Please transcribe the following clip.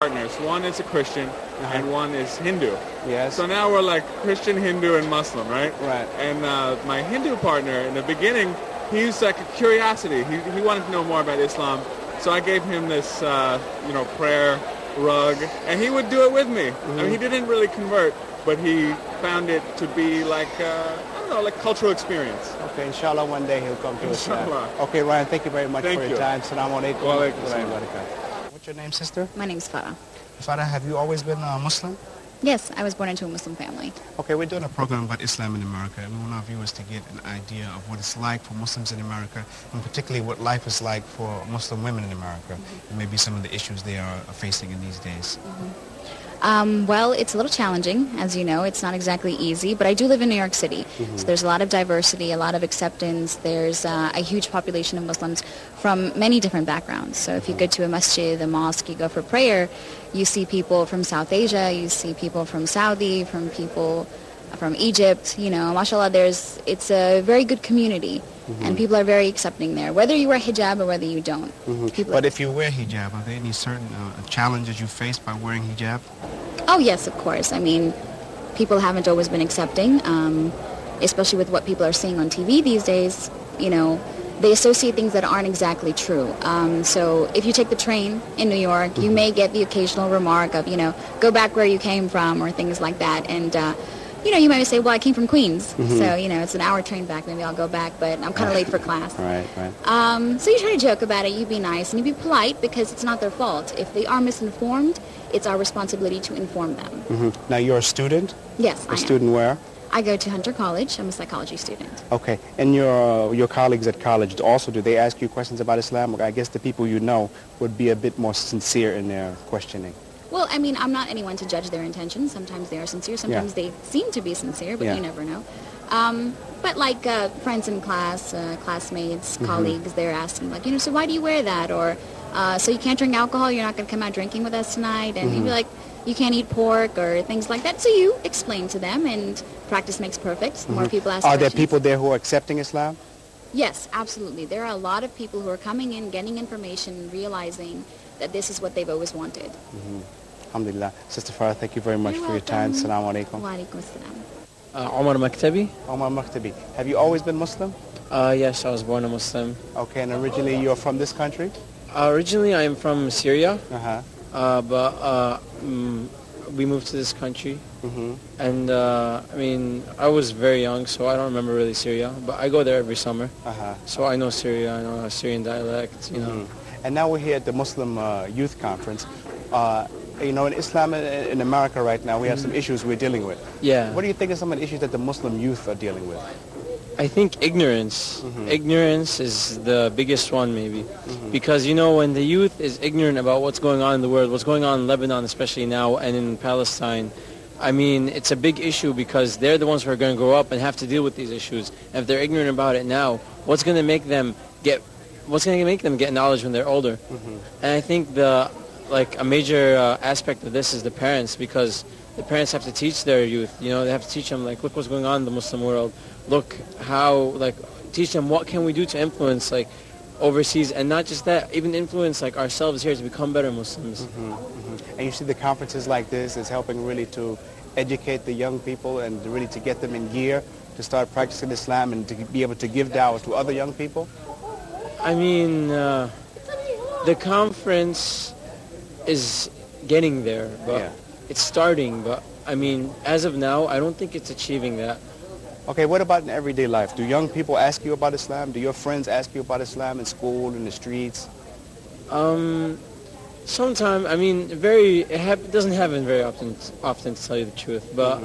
partners. One is a Christian and one is Hindu. Yes. So now we're like Christian, Hindu, and Muslim, right? Right. And my Hindu partner, in the beginning, he was like a curiosity. He wanted to know more about Islam. So I gave him this, prayer rug, and he would do it with me. I mean, he didn't really convert, but he found it to be like, like cultural experience. Okay, inshallah, one day he'll come to Islam. Inshallah. Okay, Ryan, thank you very much for your time. Assalamu alaikum. Wa alaikum assalam. What's your name, sister? My name's Farah. Farah, have you always been a Muslim? Yes, I was born into a Muslim family. Okay, we're doing a program about Islam in America, and we want our viewers to get an idea of what it's like for Muslims in America, and particularly what life is like for Muslim women in America, and maybe some of the issues they are facing in these days. Well, it's a little challenging, as you know. It's not exactly easy, but I do live in New York City. So there's a lot of diversity, a lot of acceptance. There's a huge population of Muslims from many different backgrounds. So if you go to a masjid, a mosque, you go for prayer, you see people from South Asia, you see people from Saudi, from people from Egypt. Mashallah, it's a very good community. And people are very accepting there, whether you wear hijab or whether you don't. But if you wear hijab, are there any certain challenges you face by wearing hijab? Oh, yes, of course. I mean, people haven't always been accepting, especially with what people are seeing on TV these days. They associate things that aren't exactly true. So if you take the train in New York, you may get the occasional remark of, go back where you came from or things like that. And you might say, well, I came from Queens, so, it's an hour train back, maybe I'll go back, but I'm kind of late for class. Right. So you try to joke about it, you be nice, and you be polite because it's not their fault. If they are misinformed, it's our responsibility to inform them. Now, you're a student? Yes, I am. A student where? I go to Hunter College. I'm a psychology student. Okay, and your colleagues at college also, do they ask you questions about Islam? I guess the people you know would be a bit more sincere in their questioning. Well, I mean, I'm not anyone to judge their intentions. Sometimes they are sincere. Sometimes they seem to be sincere, but you never know. But like friends in class, classmates, colleagues, they're asking like, so why do you wear that? Or so you can't drink alcohol, you're not going to come out drinking with us tonight? And you'd be like, you can't eat pork or things like that. So you explain to them, and practice makes perfect. The more people ask Are questions. there people there who are accepting Islam? Yes, absolutely. There are a lot of people who are coming in, getting information, realizing that this is what they've always wanted. Alhamdulillah. Sister Farah, thank you very much for your time. Assalamu alaikum. Wa alaikum assalam. Umar Maktabi. Omar Makhtabi. Have you always been Muslim? Yes, I was born a Muslim. Okay, and originally you're from this country? Originally I am from Syria, Uh-huh. but we moved to this country. And I was very young, so I don't remember really Syria, but I go there every summer. So I know Syria, I know Syrian dialect, And now we're here at the Muslim Youth Conference. In Islam in America right now, we have some issues we're dealing with. Yeah. What do you think are some of the issues that the Muslim youth are dealing with? I think ignorance. Ignorance is the biggest one, maybe. Because, when the youth is ignorant about what's going on in the world, what's going on in Lebanon especially now, and in Palestine, it's a big issue because they're the ones who are going to grow up and have to deal with these issues. And if they're ignorant about it now, what's going to make them get knowledge when they're older? And I think a major aspect of this is the parents, because the parents have to teach their youth. They have to teach them, look what's going on in the Muslim world. Look how, teach them what can we do to influence, overseas, and not just that, even influence, ourselves here to become better Muslims. And you see the conferences like this is helping really to educate the young people and really to get them in gear to start practicing Islam and to be able to give da'wah to other young people? The conference is getting there, but it's starting. But as of now, I don't think it's achieving that. Okay, what about in everyday life? Do young people ask you about Islam? Do your friends ask you about Islam in school, in the streets? Sometimes, it doesn't happen very often to tell you the truth, but